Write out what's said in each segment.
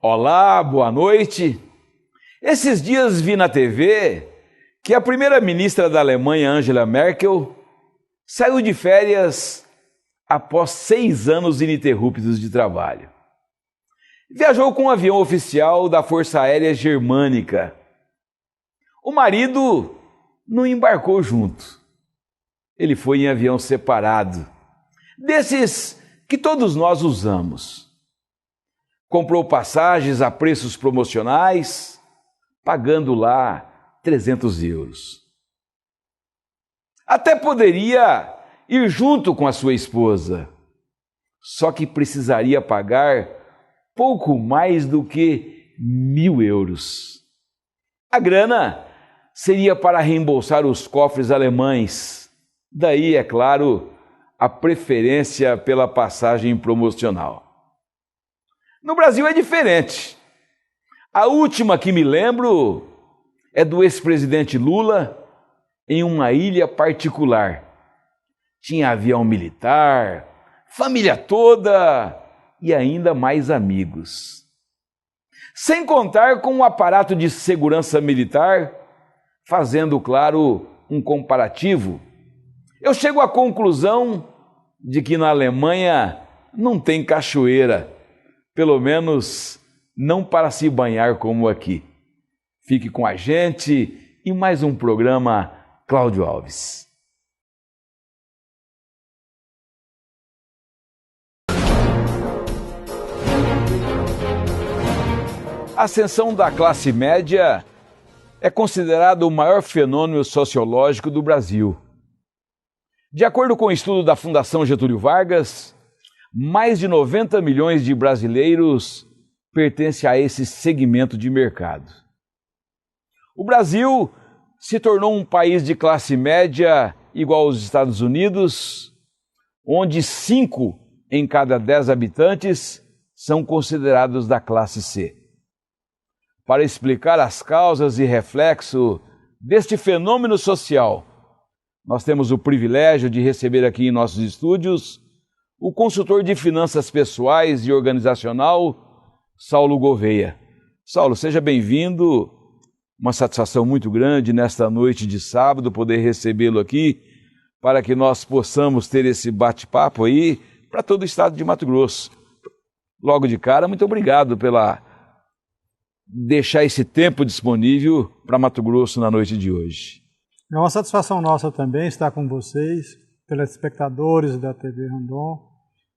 Olá, boa noite. Esses dias vi na TV que a primeira-ministra da Alemanha, Angela Merkel, saiu de férias após 6 anos ininterruptos de trabalho. Viajou com um avião oficial da Força Aérea Germânica. O marido não embarcou junto. Ele foi em avião separado, desses que todos nós usamos. Comprou passagens a preços promocionais, pagando lá 300 euros. Até poderia ir junto com a sua esposa, só que precisaria pagar pouco mais do que 1.000 euros. A grana seria para reembolsar os cofres alemães. Daí, é claro, a preferência pela passagem promocional. No Brasil é diferente. A última que me lembro é do ex-presidente Lula em uma ilha particular. Tinha avião militar, família toda e ainda mais amigos. Sem contar com o aparato de segurança militar, fazendo, claro, um comparativo, eu chego à conclusão de que na Alemanha não tem cachoeira, pelo menos não para se banhar como aqui. Fique com a gente em mais um programa Cláudio Alves. A ascensão da classe média é considerado o maior fenômeno sociológico do Brasil. De acordo com o estudo da Fundação Getúlio Vargas, mais de 90 milhões de brasileiros pertencem a esse segmento de mercado. O Brasil se tornou um país de classe média igual aos Estados Unidos, onde 5 em cada 10 habitantes são considerados da classe C. Para explicar as causas e reflexo deste fenômeno social, nós temos o privilégio de receber aqui em nossos estúdios o consultor de finanças pessoais e organizacional, Saulo Gouveia. Saulo, seja bem-vindo. Uma satisfação muito grande nesta noite de sábado poder recebê-lo aqui para que nós possamos ter esse bate-papo aí para todo o estado de Mato Grosso. Logo de cara, muito obrigado pela deixar esse tempo disponível para Mato Grosso na noite de hoje. É uma satisfação nossa também estar com vocês, telespectadores da TV Rondon,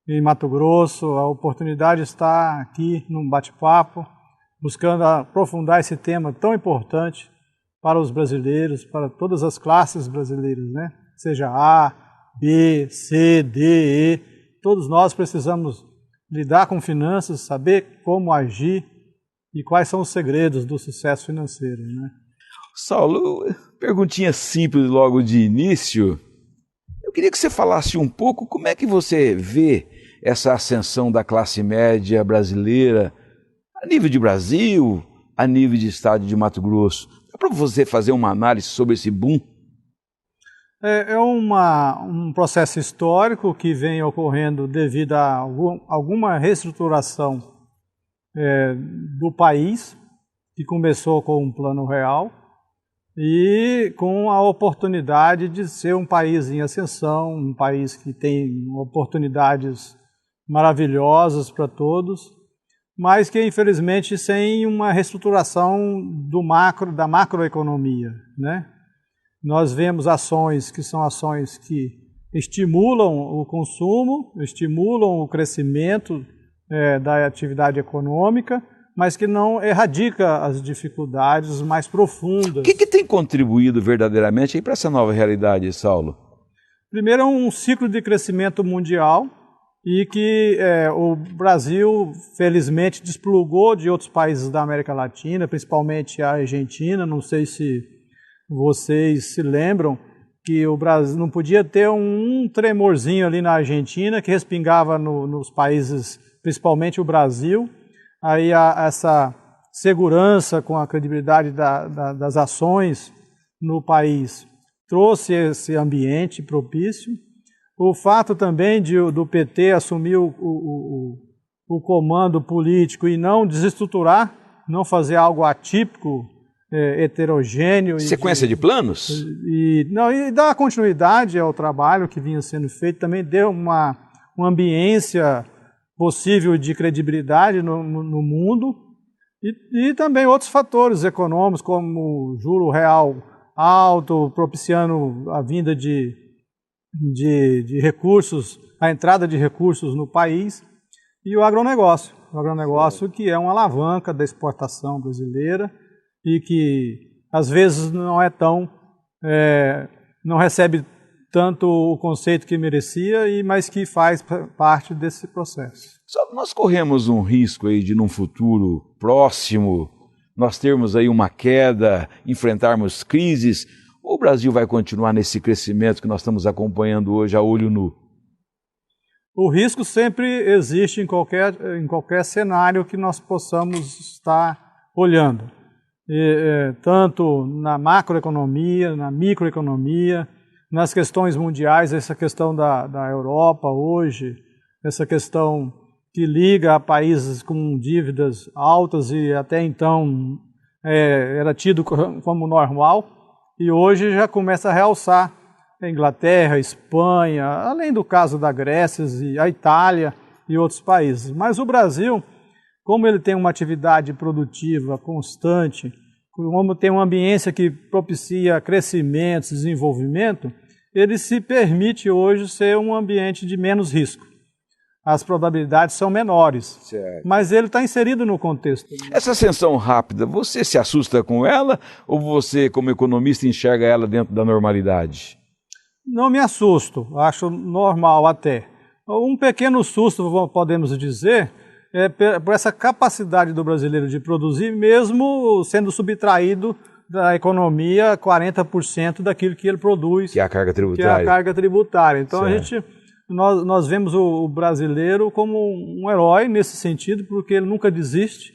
em Mato Grosso, a oportunidade de estar aqui num bate-papo, buscando aprofundar esse tema tão importante para os brasileiros, para todas as classes brasileiras, né? Seja A, B, C, D, E, todos nós precisamos lidar com finanças, saber como agir e quais são os segredos do sucesso financeiro, né? Saulo, perguntinha simples logo de início. Eu queria que você falasse um pouco como é que você vê essa ascensão da classe média brasileira a nível de Brasil, a nível de estado de Mato Grosso. Dá para você fazer uma análise sobre esse boom? É um processo histórico que vem ocorrendo devido a alguma reestruturação do país, que começou com um plano real e com a oportunidade de ser um país em ascensão, um país que tem oportunidades maravilhosas para todos, mas que infelizmente sem uma reestruturação da macroeconomia, né? Nós vemos ações que são ações que estimulam o consumo, estimulam o crescimento da atividade econômica, mas que não erradica as dificuldades mais profundas. O que tem contribuído verdadeiramente para essa nova realidade, Saulo? Primeiro, é um ciclo de crescimento mundial e que o Brasil, felizmente, desplugou de outros países da América Latina, principalmente a Argentina. Não sei se vocês se lembram que o Brasil não podia ter um tremorzinho ali na Argentina que respingava nos países, principalmente o Brasil. Aí essa segurança com a credibilidade das ações no país trouxe esse ambiente propício. O fato também do PT assumir o o comando político e não desestruturar, não fazer algo atípico, heterogêneo. Sequência de planos? E dar continuidade ao trabalho que vinha sendo feito, também deu uma ambiência possível de credibilidade no mundo, e também outros fatores econômicos, como o juro real alto, propiciando a vinda de recursos, a entrada de recursos no país, e o agronegócio. O agronegócio que é uma alavanca da exportação brasileira e que às vezes não recebe tanto o conceito que merecia, mas que faz parte desse processo. Nós corremos um risco aí de, num futuro próximo, nós termos aí uma queda, enfrentarmos crises, ou o Brasil vai continuar nesse crescimento que nós estamos acompanhando hoje a olho nu? O risco sempre existe em qualquer cenário que nós possamos estar olhando, tanto na macroeconomia, na microeconomia, nas questões mundiais, essa questão da Europa hoje, essa questão que liga a países com dívidas altas e até então era tido como normal, e hoje já começa a realçar a Inglaterra, a Espanha, além do caso da Grécia, a Itália e outros países. Mas o Brasil, como ele tem uma atividade produtiva constante, como tem uma ambiência que propicia crescimento, desenvolvimento, ele se permite hoje ser um ambiente de menos risco. As probabilidades são menores, certo, mas ele está inserido no contexto. Essa ascensão rápida, você se assusta com ela ou você, como economista, enxerga ela dentro da normalidade? Não me assusto, acho normal até. Um pequeno susto, podemos dizer, por essa capacidade do brasileiro de produzir, mesmo sendo subtraído da economia 40% daquilo que ele produz. Que é a carga tributária. Então nós vemos o brasileiro como um herói nesse sentido, porque ele nunca desiste,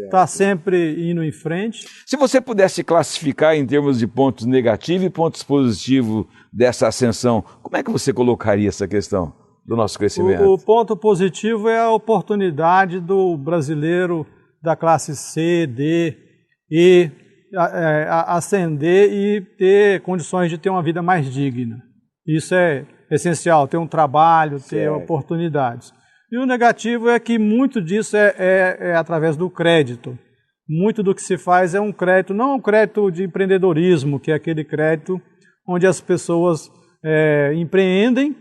está sempre indo em frente. Se você pudesse classificar em termos de pontos negativos e pontos positivos dessa ascensão, como é que você colocaria essa questão do nosso crescimento? O ponto positivo é a oportunidade do brasileiro da classe C, D, E, ascender e ter condições de ter uma vida mais digna. Isso é essencial, ter um trabalho, ter oportunidades. E o negativo é que muito disso é através do crédito. Muito do que se faz é um crédito, não um crédito de empreendedorismo, que é aquele crédito onde as pessoas empreendem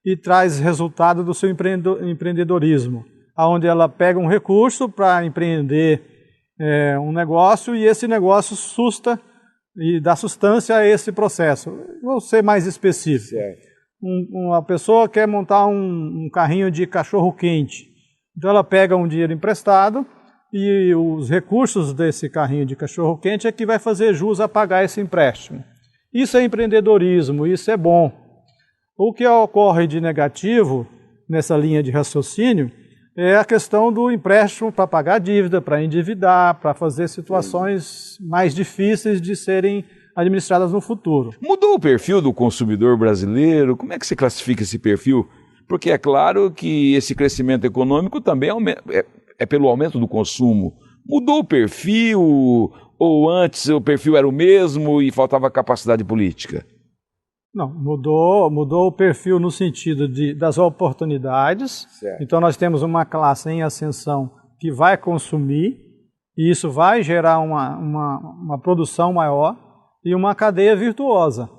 e traz resultado do seu empreendedorismo, onde ela pega um recurso para empreender um negócio e esse negócio e dá sustância a esse processo. Vou ser mais específico. Uma pessoa quer montar um carrinho de cachorro-quente. Então ela pega um dinheiro emprestado e os recursos desse carrinho de cachorro-quente é que vai fazer jus a pagar esse empréstimo. Isso é empreendedorismo, isso é bom. O que ocorre de negativo nessa linha de raciocínio é a questão do empréstimo para pagar dívida, para endividar, para fazer situações mais difíceis de serem administradas no futuro. Mudou o perfil do consumidor brasileiro? Como é que você classifica esse perfil? Porque é claro que esse crescimento econômico também é pelo aumento do consumo. Mudou o perfil ou antes o perfil era o mesmo e faltava capacidade política? Não, mudou o perfil no sentido das oportunidades. Certo. Então nós temos uma classe em ascensão que vai consumir e isso vai gerar uma produção maior e uma cadeia virtuosa.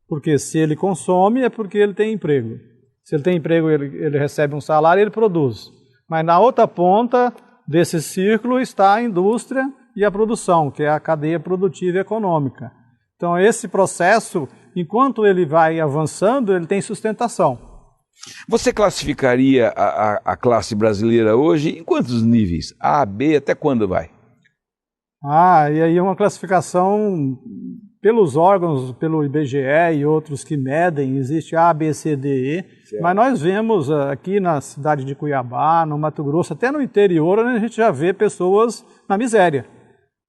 Porque se ele consome é porque ele tem emprego. Se ele tem emprego, ele recebe um salário e ele produz. Mas na outra ponta desse círculo está a indústria e a produção, que é a cadeia produtiva e econômica. Então esse processo, enquanto ele vai avançando, ele tem sustentação. Você classificaria a classe brasileira hoje em quantos níveis? A, B, até quando vai? E aí uma classificação pelos órgãos, pelo IBGE e outros que medem, existe A, B, C, D, E, certo. Mas nós vemos aqui na cidade de Cuiabá, no Mato Grosso, até no interior, a gente já vê pessoas na miséria,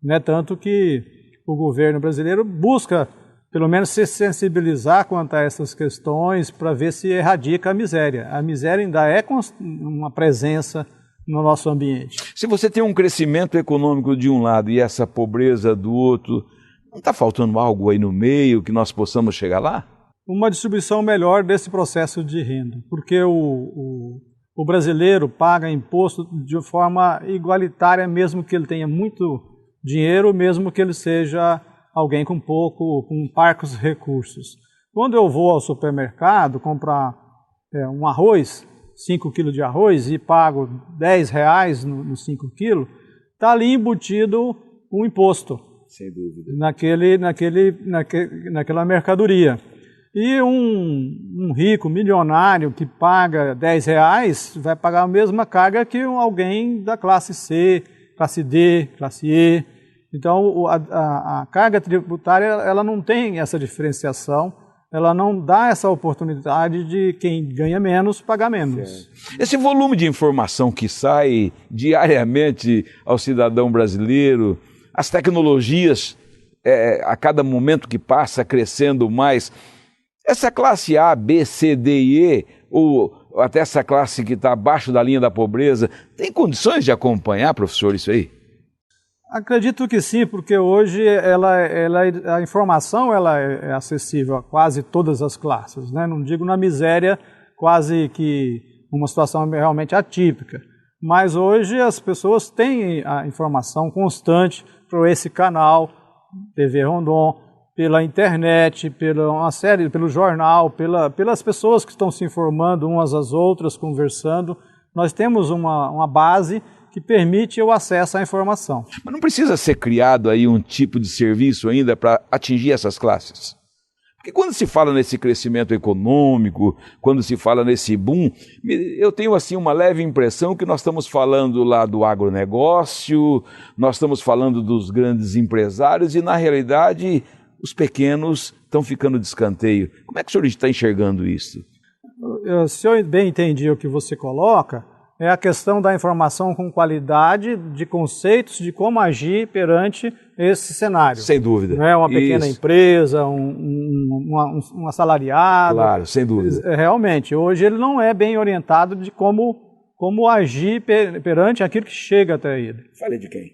né? Tanto que o governo brasileiro busca, pelo menos, se sensibilizar quanto a essas questões para ver se erradica a miséria. A miséria ainda é uma presença no nosso ambiente. Se você tem um crescimento econômico de um lado e essa pobreza do outro, não está faltando algo aí no meio que nós possamos chegar lá? Uma distribuição melhor desse processo de renda, porque o brasileiro paga imposto de forma igualitária, mesmo que ele tenha muito dinheiro, mesmo que ele seja alguém com parcos recursos. Quando eu vou ao supermercado comprar um arroz, 5 quilos de arroz, e pago R$10 nos 5 quilos, está ali embutido um imposto. Sem dúvida. Naquela mercadoria. E um rico, milionário, que paga R$10, vai pagar a mesma carga que alguém da classe C, classe D, classe E. Então, a carga tributária ela não tem essa diferenciação, ela não dá essa oportunidade de quem ganha menos pagar menos. Esse volume de informação que sai diariamente ao cidadão brasileiro, as tecnologias, a cada momento que passa, crescendo mais, essa classe A, B, C, D e E, ou até essa classe que está abaixo da linha da pobreza, tem condições de acompanhar, professor, isso aí? Acredito que sim, porque hoje a informação ela é acessível a quase todas as classes, né? Não digo na miséria, quase que uma situação realmente atípica, mas hoje as pessoas têm a informação constante por esse canal, TV Rondon, pela internet, pelo jornal, pelas pessoas que estão se informando umas às outras, conversando. Nós temos uma base que permite o acesso à informação. Mas não precisa ser criado aí um tipo de serviço ainda para atingir essas classes? Porque quando se fala nesse crescimento econômico, quando se fala nesse boom, eu tenho assim uma leve impressão que nós estamos falando lá do agronegócio, nós estamos falando dos grandes empresários e, na realidade, os pequenos estão ficando de escanteio. Como é que o senhor está enxergando isso? Se eu bem entendi o que você coloca, é a questão da informação com qualidade, de conceitos de como agir perante esse cenário. Sem dúvida. Não é uma pequena empresa, um assalariado. Claro, sem dúvida. Realmente, hoje ele não é bem orientado de como agir perante aquilo que chega até ele. Falha de quem?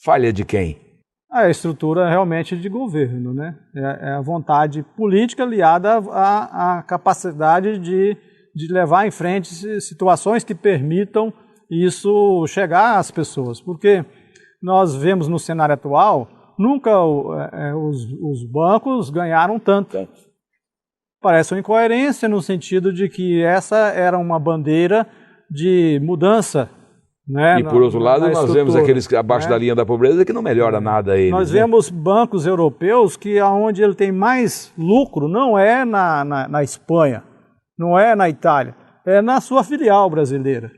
Falha de quem? A estrutura realmente de governo, né? É a vontade política aliada à capacidade de levar em frente situações que permitam isso chegar às pessoas. Porque nós vemos no cenário atual, nunca os bancos ganharam tanto. Parece uma incoerência no sentido de que essa era uma bandeira de mudança. Né, e por outro lado, nós vemos aqueles abaixo da linha da pobreza que não melhora nada a eles. Nós vemos bancos europeus que onde ele tem mais lucro não é na Espanha, não é na Itália, é na sua filial brasileira.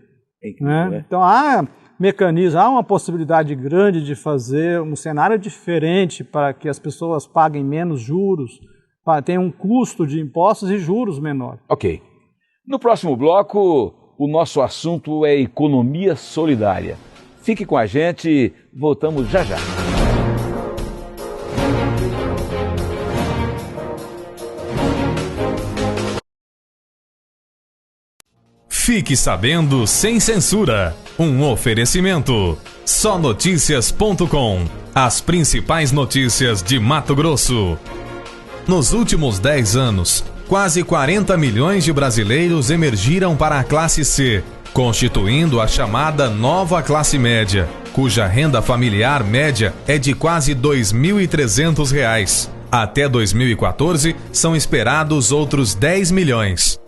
Né? Então há mecanismo, há uma possibilidade grande de fazer um cenário diferente para que as pessoas paguem menos juros, tenham um custo de impostos e juros menor. Ok. No próximo bloco, o nosso assunto é economia solidária. Fique com a gente, voltamos já já. Fique sabendo sem censura. Um oferecimento. Sonoticias.com. As principais notícias de Mato Grosso. Nos últimos 10 anos, quase 40 milhões de brasileiros emergiram para a classe C, constituindo a chamada nova classe média, cuja renda familiar média é de quase R$ 2.300. Até 2014, são esperados outros 10 milhões.